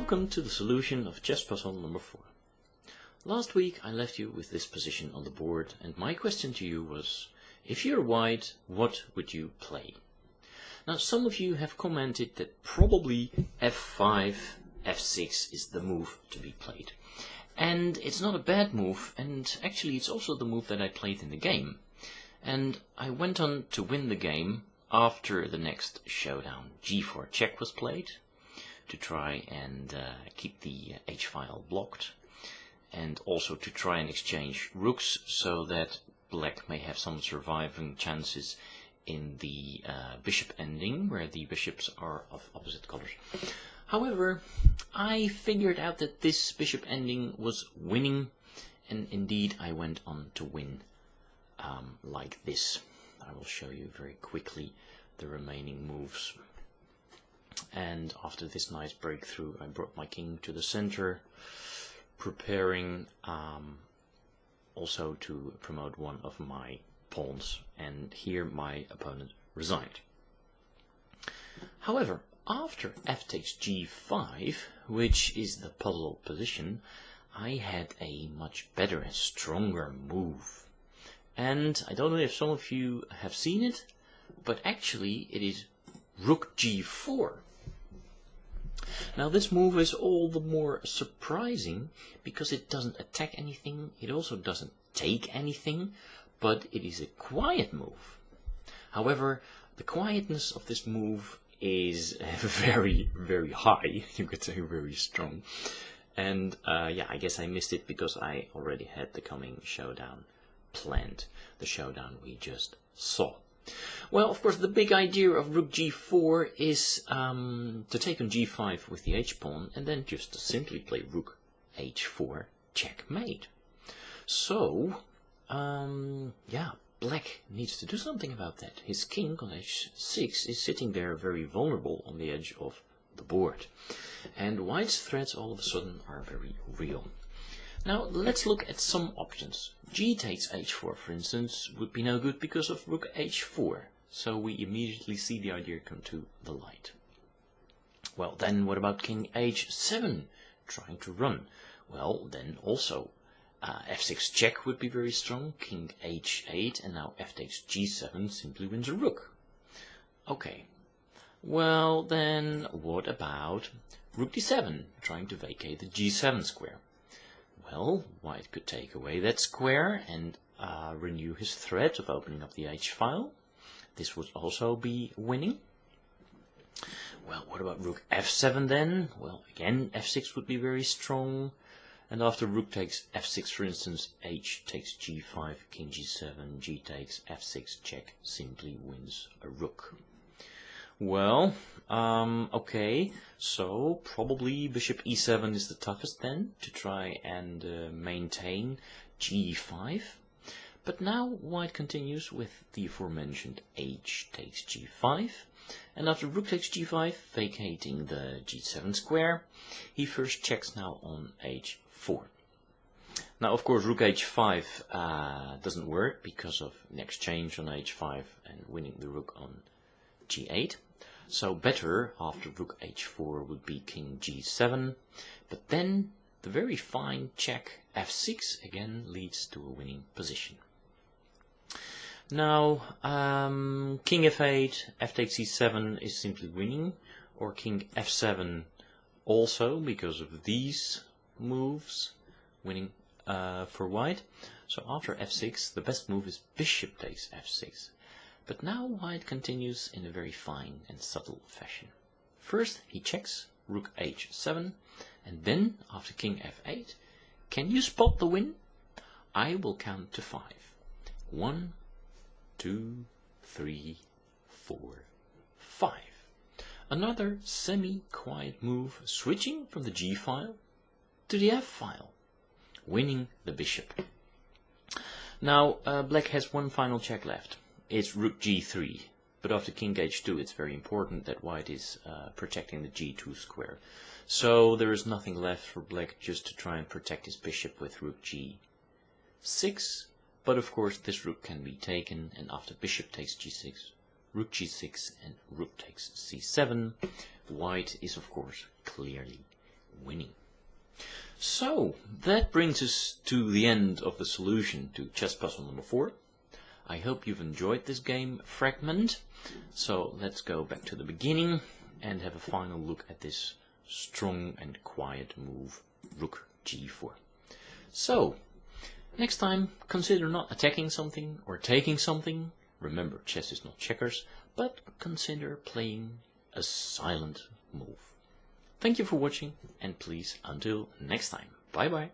Welcome to the solution of chess puzzle number 4. Last week I left you with this position on the board, and my question to you was, if you're white, what would you play? Now some of you have commented that probably f5, f6 is the move to be played. And it's not a bad move, and actually it's also the move that I played in the game. And I went on to win the game after the next showdown. g4 check was played to try and keep the h-file blocked, and also to try and exchange rooks so that black may have some surviving chances in the bishop ending, where the bishops are of opposite colors. However, I figured out that this bishop ending was winning, and indeed I went on to win like this. I will show you very quickly the remaining moves. And after this nice breakthrough, I brought my king to the center, preparing also to promote one of my pawns, and here my opponent resigned. However, after f takes g5, which is the puzzle position, I had a much better and stronger move. And I don't know if some of you have seen it, but actually it is rook g4. Now this move is all the more surprising because it doesn't attack anything, it also doesn't take anything, but it is a quiet move. However, the quietness of this move is very, very high, you could say very strong. And yeah, I guess I missed it because I already had the coming showdown planned, the showdown we just saw. Well, of course, the big idea of rook g4 is to take on g5 with the h-pawn, and then just to simply play rook h4 checkmate. So, yeah, black needs to do something about that. His king on h6 is sitting there very vulnerable on the edge of the board, and white's threats all of a sudden are very real. Now let's look at some options. G takes h4, for instance, would be no good because of rook h4, so we immediately see the idea come to the light. Well, then what about king h7 trying to run? Well, then also f6 check would be very strong, king h8, and now f takes g7 simply wins a rook. Okay, well then what about rook d7 trying to vacate the g7 square? Well, white could take away that square and renew his threat of opening up the h-file. This would also be winning. Well, what about rook f7 then? Well, again, f6 would be very strong. And after rook takes f6, for instance, h takes g5, king g7, g takes f6 check simply wins a rook. Well, okay, so probably bishop e7 is the toughest then, to try and maintain g5. But now white continues with the aforementioned h takes g5, and after rook takes g5, vacating the g7 square, he first checks now on h4. Now of course rook h5 doesn't work because of an exchange on h5 and winning the rook on g8. So better after rook h4 would be king g7, but then the very fine check f6 again leads to a winning position. Now king f8, f takes e7 is simply winning, or king f7 also because of these moves, winning for white. So after f6 the best move is bishop takes f6. But now white continues in a very fine and subtle fashion. First he checks rook h7, and then after king f8, can you spot the win? I will count to 5. 1, 2, 3, 4, 5. Another semi-quiet move, switching from the g-file to the f-file, winning the bishop. Now black has one final check left. It's rook g3, but after king h2 it's very important that white is protecting the g2 square. So there is nothing left for black just to try and protect his bishop with rook g6, but of course this rook can be taken, and after bishop takes g6, rook g6 and rook takes c7, white is of course clearly winning. So, that brings us to the end of the solution to chess puzzle number 4. I hope you've enjoyed this game fragment. So, let's go back to the beginning and have a final look at this strong and quiet move, rook g4. So, next time, consider not attacking something or taking something. Remember, chess is not checkers, but consider playing a silent move. Thank you for watching, and please, until next time, bye bye.